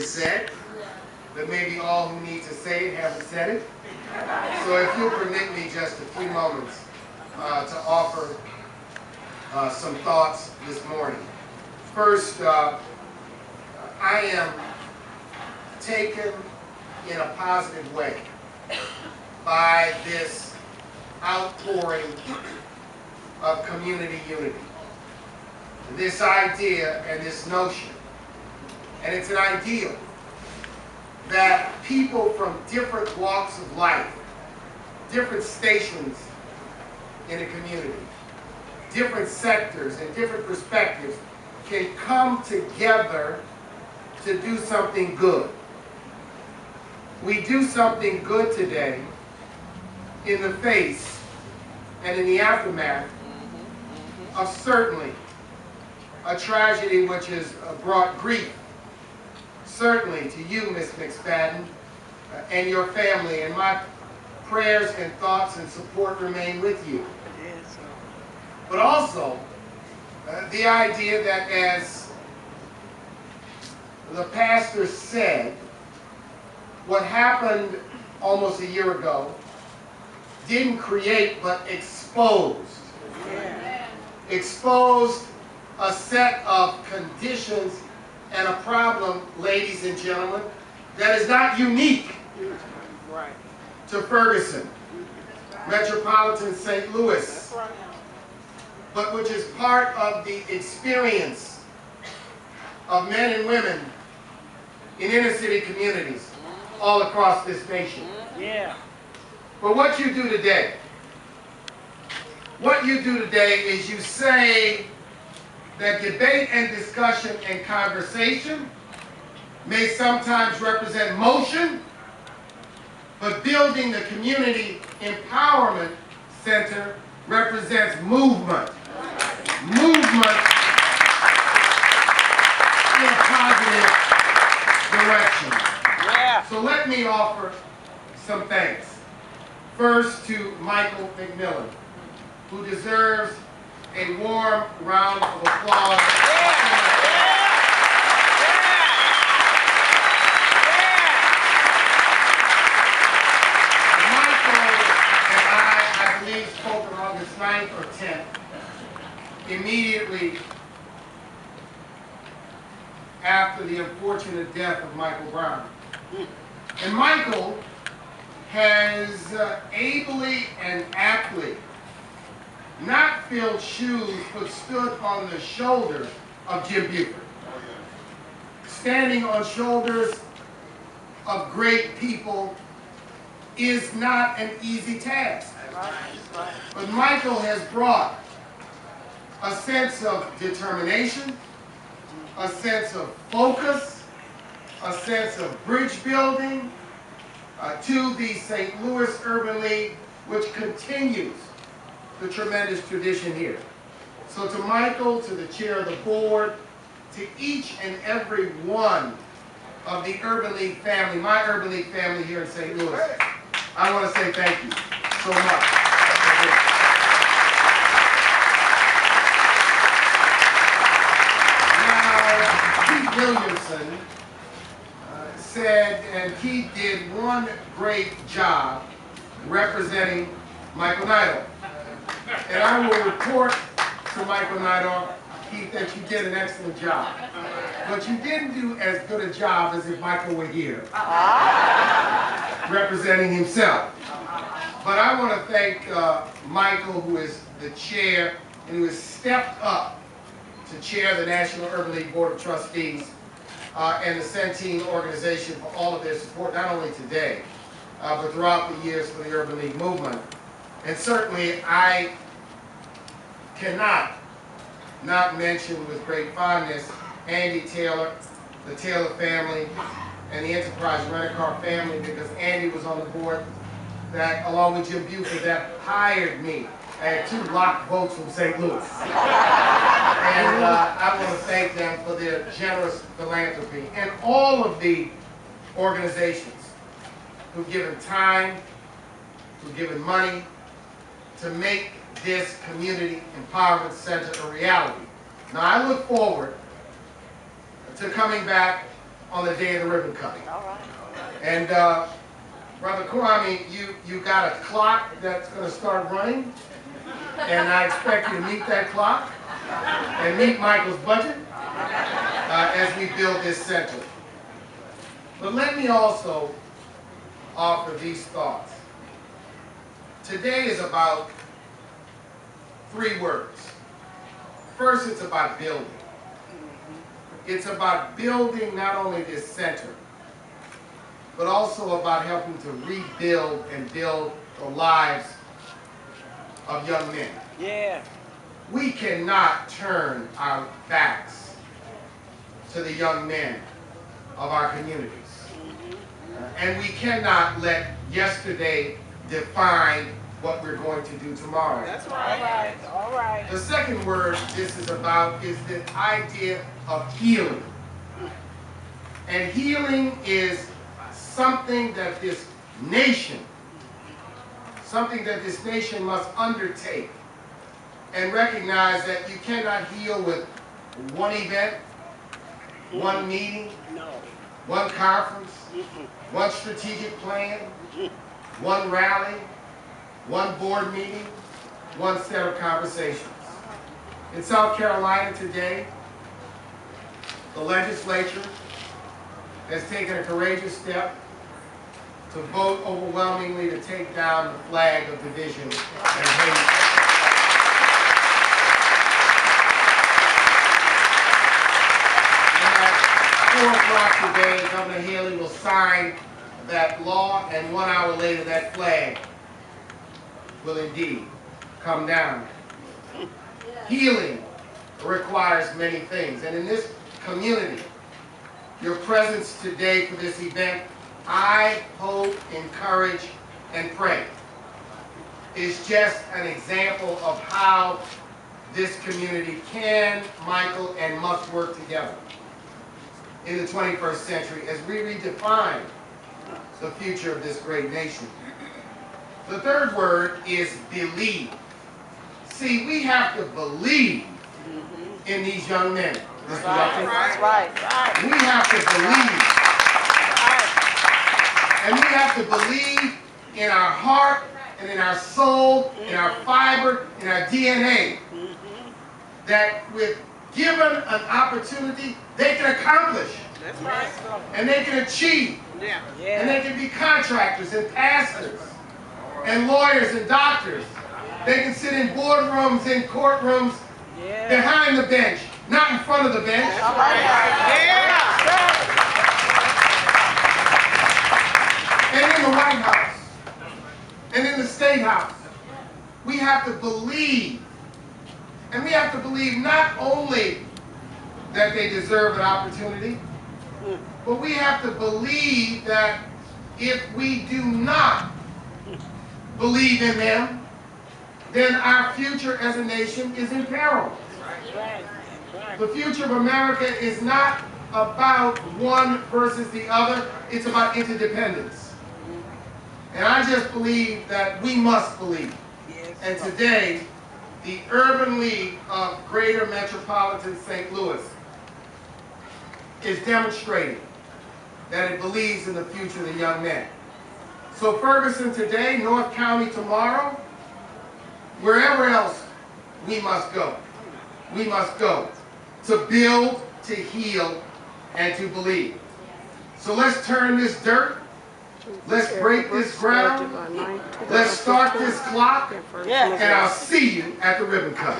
is said, but maybe all who need to say it haven't said it. So if you'll permit me just a few moments to offer some thoughts this morning. First, I am taken in a positive way by this outpouring of community unity. This idea and this notion, and it's an ideal, that people from different walks of life, different stations in a community, different sectors and different perspectives can come together to do something good. We do something good today in the face and in the aftermath of certainly a tragedy which has brought grief, certainly to you, Miss McSpadden, and your family, and my prayers and thoughts and support remain with you. But also, the idea that, as the pastor said, what happened almost a year ago didn't create but exposed. Yeah. Exposed a set of conditions and a problem, ladies and gentlemen, that is not unique to Ferguson, metropolitan St. Louis, but which is part of the experience of men and women in inner city communities all across this nation. Yeah. But what you do today is you say that debate and discussion and conversation may sometimes represent motion, but building the Community Empowerment Center represents movement. Movement in a positive direction. Yeah. So let me offer some thanks. First to Michael McMillan, who deserves a warm round of applause. Michael and I believe, spoke on August 9th or 10th, immediately after the unfortunate death of Michael Brown. And Michael has ably and aptly not filled shoes, but stood on the shoulders of Jim Buford. Standing on shoulders of great people is not an easy task. But Michael has brought a sense of determination, a sense of focus, a sense of bridge building to the St. Louis Urban League, which continues the tremendous tradition here. So to Michael, to the chair of the board, to each and every one of the Urban League family, my Urban League family here in St. Louis, I want to say thank you so much. Now, Keith Williamson said, and Keith did one great job representing Michael Nat'l. And I will report to Michael Nat'l, Keith, that you did an excellent job. But you didn't do as good a job as if Michael were here, representing himself. But I want to thank Michael, who is the chair, and who has stepped up to chair the National Urban League Board of Trustees and the Centene organization for all of their support, not only today, but throughout the years for the Urban League movement. And certainly I cannot not mention with great fondness Andy Taylor, the Taylor family, and the Enterprise Rent-A-Car family, because Andy was on the board that, along with Jim Buford, that hired me. I had 2 locked votes from St. Louis. And I want to thank them for their generous philanthropy, and all of the organizations who've given time, who've given money to make this Community Empowerment Center a reality. Now I look forward to coming back on the day of the ribbon cutting. All right. And Brother Kwame, you got a clock that's going to start running, and I expect you to meet that clock and meet Michael's budget as we build this center. But let me also offer these thoughts. Today is about 3 words. First, it's about building. It's about building not only this center, but also about helping to rebuild and build the lives of young men. Yeah. We cannot turn our backs to the young men of our communities. And we cannot let yesterday define what we're going to do tomorrow. That's right. All right. The second word this is about is the idea of healing. And healing is something that this nation must undertake and recognize that you cannot heal with one event, one meeting, No. one conference, one strategic plan, one rally, one board meeting, one set of conversations. In South Carolina today, the legislature has taken a courageous step to vote overwhelmingly to take down the flag of division and hate. And at 4 o'clock today, Governor Haley will sign that law, and 1 hour later, that flag will indeed come down. Healing requires many things, and in this community, your presence today for this event, I hope, encourage, and pray, is just an example of how this community can, Michael, and must work together in the 21st century as we redefine the future of this great nation. The third word is believe. See, we have to believe in these young men. Mr. Ruffin. Right. We have to believe. And we have to believe in our heart and in our soul, in our fiber, in our DNA, that with given an opportunity, they can accomplish. That's right. And they can achieve. Yeah. And they can be contractors and pastors and lawyers and doctors. They can sit in boardrooms, in courtrooms, Yeah. behind the bench, not in front of the bench. All right. Yeah. And in the White House, and in the State House. We have to believe. And we have to believe not only that they deserve an opportunity, but we have to believe that if we do not believe in them, then our future as a nation is in peril. The future of America is not about one versus the other, it's about interdependence. And I just believe that we must believe. And today, the Urban League of Greater Metropolitan St. Louis is demonstrating that it believes in the future of the young men. So Ferguson today, North County tomorrow, wherever else we must go. We must go to build, to heal, and to believe. So let's turn this dirt. Let's break this ground. Let's start this clock. Yeah. And I'll see you at the ribbon cut.